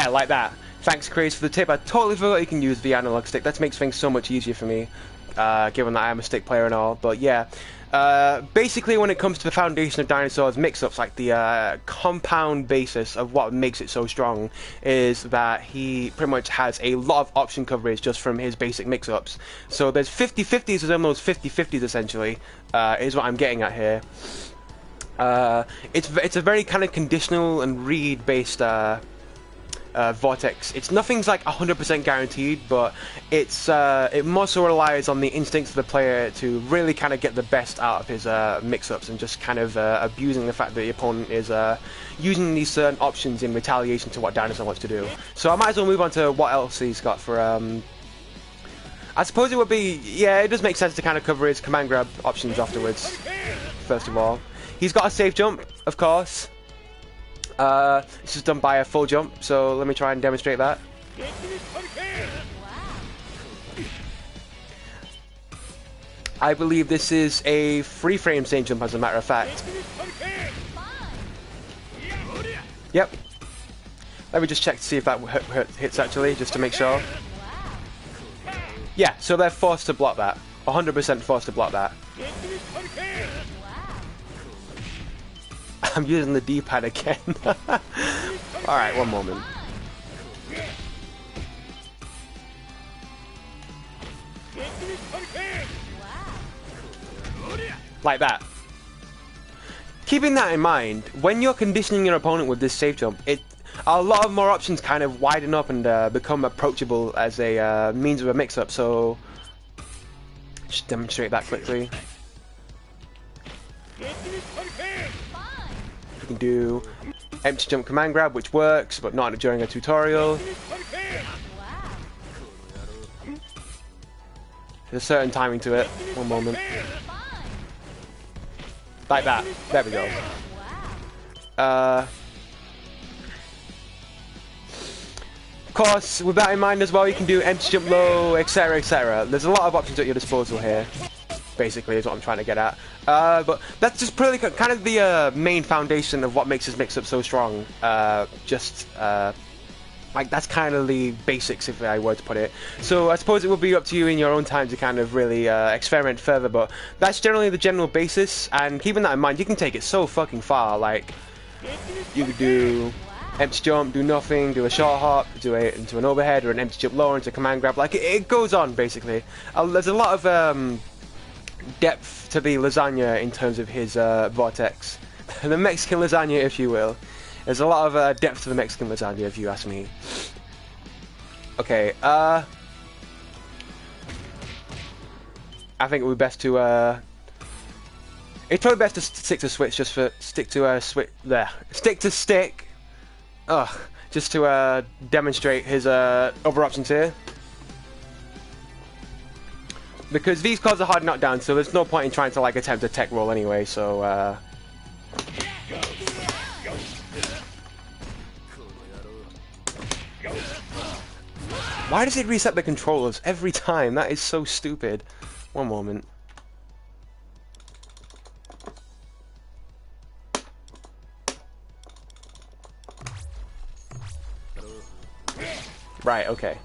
Yeah, like that. Thanks, Chris, for the tip. I totally forgot you can use the analog stick. That makes things so much easier for me, given that I am a stick player and all. But yeah, basically when it comes to the foundation of Dinosaurs mix-ups, like the compound basis of what makes it so strong is that he pretty much has a lot of option coverage just from his basic mix-ups. So there's 50-50s of those 50-50s essentially, is what I'm getting at here. It's a very kind of conditional and read based vortex. Nothing's like 100% guaranteed, but it more so relies on the instincts of the player to really kind of get the best out of his mix-ups and just kind of abusing the fact that the opponent is using these certain options in retaliation to what Dinosaur wants to do. So I might as well move on to what else he's got for I suppose it would be, yeah, it does make sense to kind of cover his command grab options afterwards, first of all. He's got a safe jump, of course. This is done by a full jump, so let me try and demonstrate that. I believe this is a free frame safe jump, as a matter of fact. Yep. Let me just check to see if that hits actually, just to make sure. Yeah, so they're forced to block that. 100% forced to block that. I'm using the D-pad again. Alright, one moment. Like that. Keeping that in mind, when you're conditioning your opponent with this safe jump, a lot of more options kind of widen up and become approachable as a means of a mix-up, so just demonstrate that quickly. You can do empty jump command grab, which works, but not during a tutorial. There's a certain timing to it. One moment. Like that. There we go. Of course, with that in mind as well, you can do empty jump low, etc, etc. There's a lot of options at your disposal here, basically, is what I'm trying to get at. But that's just pretty kind of the main foundation of what makes his mix-up so strong. Like, that's kind of the basics, if I were to put it. So I suppose it will be up to you in your own time to kind of really experiment further, but that's generally the general basis, and keeping that in mind, you can take it so fucking far. Like, you could do empty jump, do nothing, do a short hop, do it into an overhead, or an empty jump lower into command grab. Like, it goes on, basically. There's a lot of depth to the lasagna in terms of his vortex. The Mexican lasagna, if you will. There's a lot of depth to the Mexican lasagna, if you ask me. Okay, I think it would be best to it's probably best to stick to switch, just for stick to stick. Ugh, just to demonstrate his other options here. Because these cards are hard knockdown, so there's no point in trying to like attempt a tech roll anyway, so why does it reset the controllers every time? That is so stupid. One moment. Right, okay.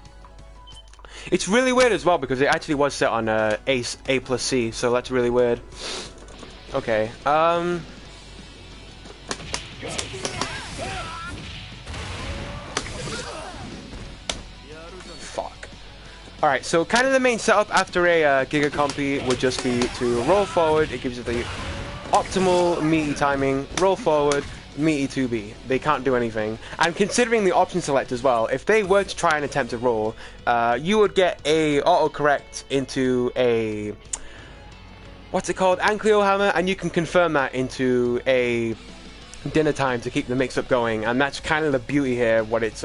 It's really weird as well because it actually was set on A plus C, so that's really weird. Okay, fuck. Alright, so kind of the main setup after a Giga Compy would just be to roll forward. It gives you the optimal meaty timing. Roll forward, meaty 2B. They can't do anything. And considering the option select as well, if they were to try and attempt to roll, you would get a autocorrect into a, what's it called, Ankylo hammer, and you can confirm that into a dinner time to keep the mix-up going. And that's kind of the beauty here. What it's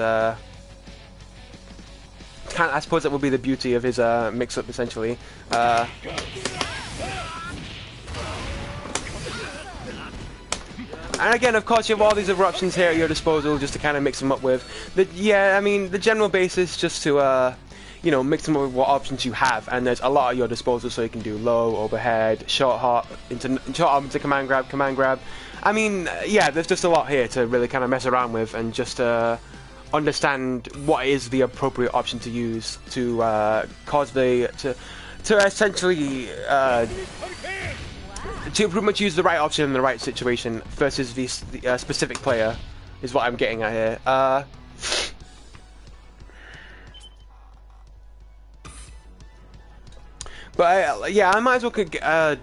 I suppose that would be the beauty of his mix-up, essentially. And again, of course, you have all these other options here at your disposal just to kind of mix them up with. Yeah, I mean, the general basis just to, you know, mix them up with what options you have. And there's a lot at your disposal, so you can do low, overhead, short hop into command grab. I mean, yeah, there's just a lot here to really kind of mess around with and just understand what is the appropriate option to use to cause to essentially to pretty much use the right option in the right situation versus the specific player is what I'm getting at here. But yeah, I might as well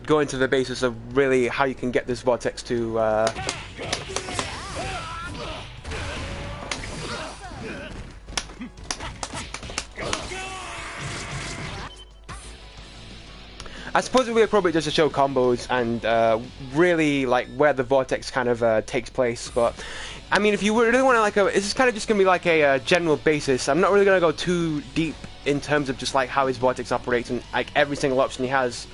go into the basis of really how you can get this vortex to I suppose it would be appropriate just to show combos and really like where the vortex kind of takes place. But I mean, if you really want to this is kind of just gonna be like a general basis. I'm not really gonna go too deep in terms of just like how his vortex operates and like every single option he has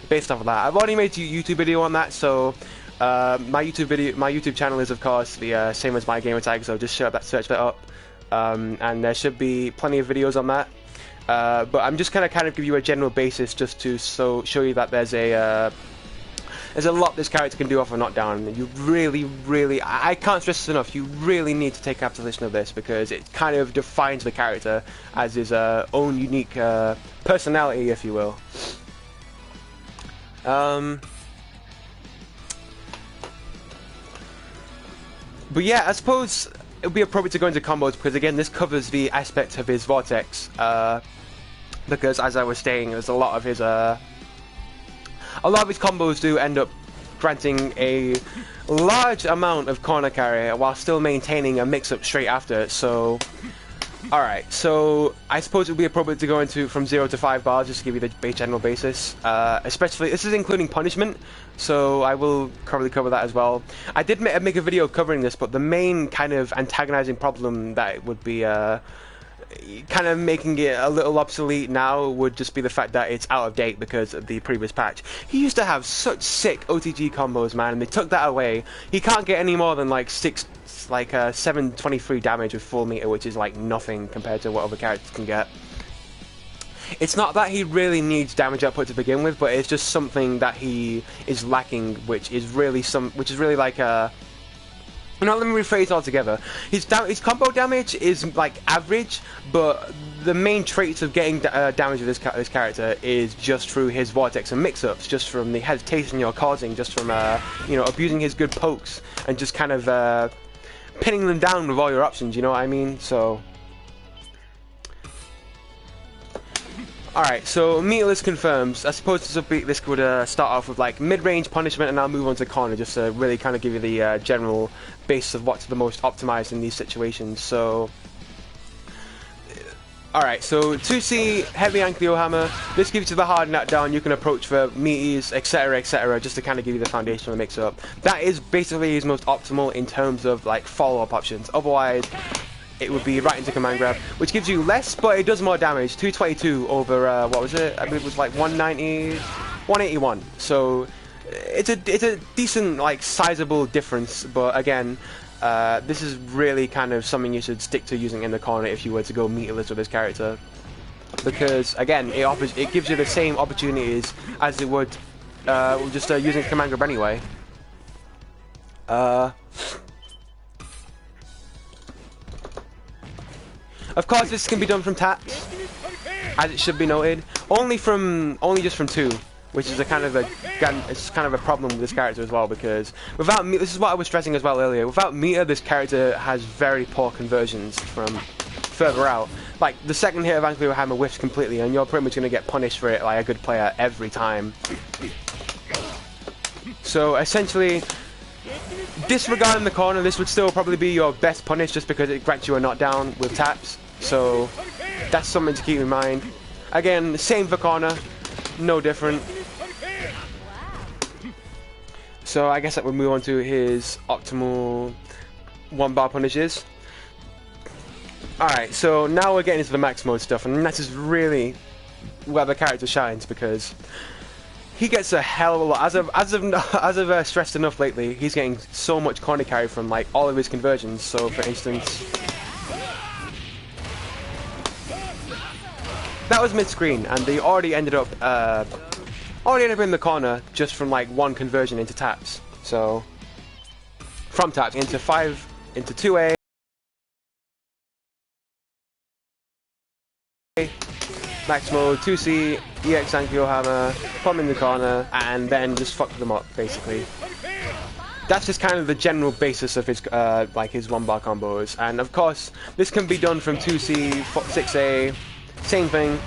based off of that. I've already made a YouTube video on that, so my YouTube channel is of course the same as my gamer tag. So just search that up, and there should be plenty of videos on that. But I'm just gonna kind of give you a general basis just to show you that there's a lot this character can do off a knockdown. And you really, I can't stress this enough, you really need to take capitalization of this because it kind of defines the character as his own unique personality, if you will. But yeah, I suppose it would be appropriate to go into combos because again, this covers the aspect of his vortex. Because as I was saying, there's a lot of his combos do end up granting a large amount of corner carry while still maintaining a mix-up straight after. So, alright, so I suppose it would be appropriate to go into from 0 to 5 bars just to give you the general basis. Especially, this is including punishment, so I will probably cover that as well. I did make a video covering this, but the main kind of antagonizing problem that would be kind of making it a little obsolete now would just be the fact that it's out of date because of the previous patch. He used to have such sick OTG combos, man, and they took that away. He can't get any more than like 723 damage with full meter, which is like nothing compared to what other characters can get. It's not that he really needs damage output to begin with, but it's just something that he is lacking, which is really like a. No, let me rephrase altogether. His combo damage is like average, but the main traits of getting damage with this character is just through his vortex and mix-ups, just from the hesitation you're causing, just from you know, abusing his good pokes and just kind of pinning them down with all your options. You know what I mean? So. Alright, so meterless confirms. I suppose this would start off with like mid-range punishment, and I'll move on to corner just to really kind of give you the general base of what's the most optimized in these situations. So, alright, so 2C heavy Ankylo hammer. This gives you the hard knockdown. You can approach for meaties, etc., just to kind of give you the foundational mix-up. That is basically his most optimal in terms of like follow-up options. Otherwise, it would be right into command grab, which gives you less, but it does more damage. 222 over, what was it? I believe it was like 190, 181. So it's a decent, like, sizable difference. But again, this is really kind of something you should stick to using in the corner if you were to go meterless with this character, because again, it gives you the same opportunities as it would just using command grab anyway. Of course, this can be done from taps, as it should be noted. Only just from 2, which is kind of a problem with this character as well, because without meter, this is what I was stressing as well earlier. Without meter, this character has very poor conversions from further out. Like the second hit of Ankylo hammer whiffs completely, and you're pretty much going to get punished for it like a good player every time. So essentially, disregarding the corner, this would still probably be your best punish just because it grants you a knockdown with taps. So that's something to keep in mind. Again, same for corner, no different. So I guess that would move on to his optimal 1-bar punishes. Alright, so now we're getting into the max mode stuff, and that is really where the character shines, because he gets a hell of a lot. As I've stressed enough lately, he's getting so much corner carry from like all of his conversions. So, for instance, that was mid-screen, and they already ended up in the corner just from like 1 conversion into taps. So, from taps into 2A. max mode, 2C, EX Ankylo Hammer, put him in the corner, and then just fuck them up, basically. That's just kind of the general basis of his, like his 1-bar combos. And of course, this can be done from 2C, 6A, same thing.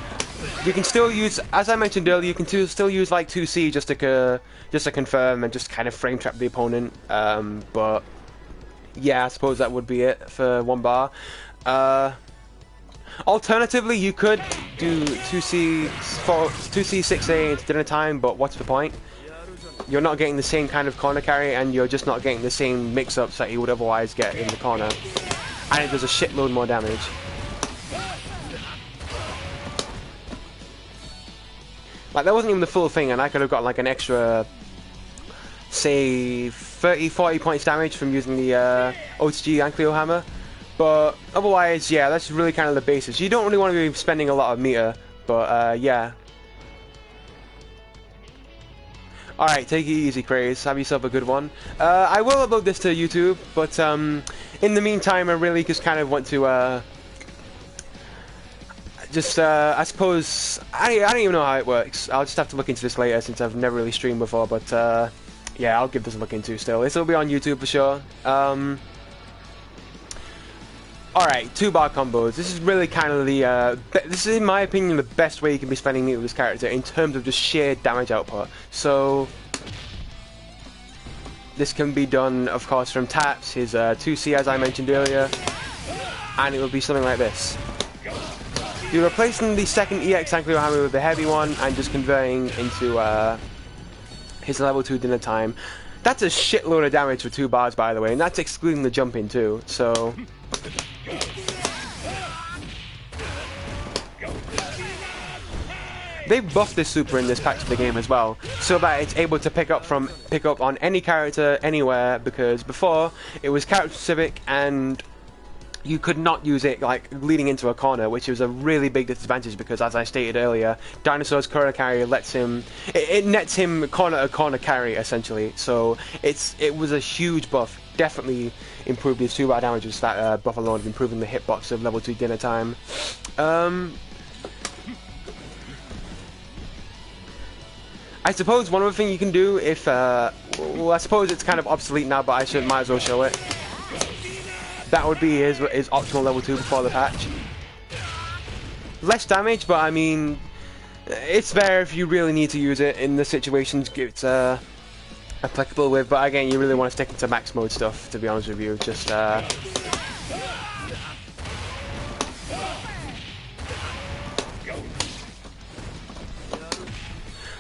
You can still use, as I mentioned earlier, you can still use like 2C just to confirm and just kind of frame trap the opponent. But yeah, I suppose that would be it for 1-bar. Alternatively, you could do 2C, 6A into dinner time, but what's the point? You're not getting the same kind of corner carry, and you're just not getting the same mix-ups that you would otherwise get in the corner. And it does a shitload more damage. Like, that wasn't even the full thing, and I could have got like an extra, say, 30-40 points damage from using the OTG Ankylo Hammer. But otherwise, yeah, that's really kind of the basis. You don't really want to be spending a lot of meter, but yeah. Alright, take it easy, Craze. Have yourself a good one. I will upload this to YouTube, but in the meantime, I really just kind of want to I suppose, I don't even know how it works. I'll just have to look into this later since I've never really streamed before, but yeah, I'll give this a look into still. This will be on YouTube for sure. Alright, 2-bar combos. This is really kind of the, this is in my opinion the best way you can be spending meat with this character in terms of just sheer damage output. So, this can be done, of course, from taps, his 2C as I mentioned earlier, and it will be something like this. You're replacing the second EX Ankylo Hammer with the heavy one and just converting into his level 2 dinner time. That's a shitload of damage for 2 bars, by the way, and that's excluding the jump in too, so... They buffed this super in this patch of the game as well, so that it's able to pick up on any character anywhere, because before it was character specific and you could not use it like leading into a corner, which was a really big disadvantage because, as I stated earlier, Dinosaur's corner carry lets him, it nets him corner to corner carry essentially. So it was a huge buff. Definitely improved his 2-bar damage with that buff alone, improving the hitbox of level 2 dinner time. I suppose one other thing you can do if, well, I suppose it's kind of obsolete now, but I might as well show it. That would be his optimal level 2 before the patch. Less damage, but I mean, it's there if you really need to use it in the situations it's applicable with. But again, you really want to stick into max mode stuff, to be honest with you. Just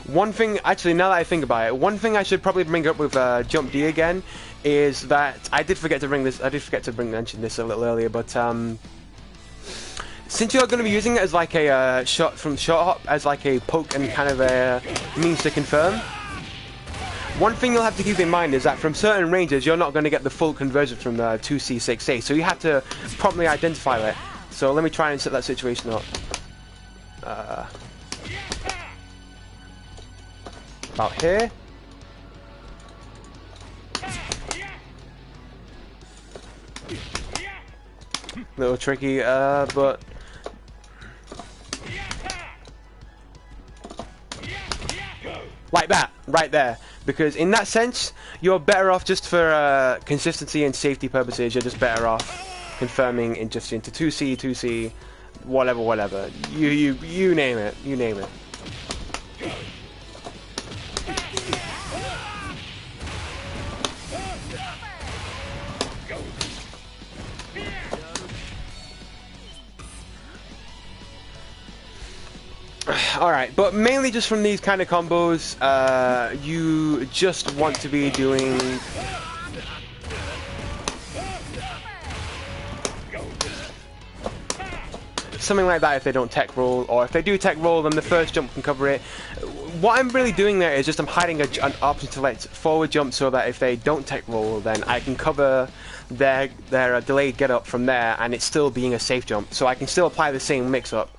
one thing, actually, now that I think about it, one thing I should probably bring up with Jump D again is that I did forget to mention this a little earlier, but since you're going to be using it as like a shot from short hop, as like a poke and kind of a means to confirm, one thing you'll have to keep in mind is that from certain ranges you're not going to get the full conversion from the 2C 6A, so you have to promptly identify that. So let me try and set that situation up. About here. Little tricky, but like that, right there. Because in that sense, you're better off just for consistency and safety purposes. You're just better off confirming in just into 2C, whatever. You name it. You name it. Alright, but mainly just from these kind of combos, you just want to be doing something like that if they don't tech roll, or if they do tech roll, then the first jump can cover it. What I'm really doing there is just I'm hiding an option to let forward jump so that if they don't tech roll, then I can cover their delayed get up from there, and it's still being a safe jump, so I can still apply the same mix up.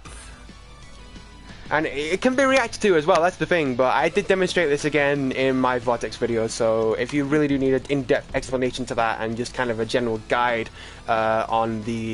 And it can be reacted to as well, that's the thing, but I did demonstrate this again in my Vortex video, so if you really do need an in-depth explanation to that and just kind of a general guide on the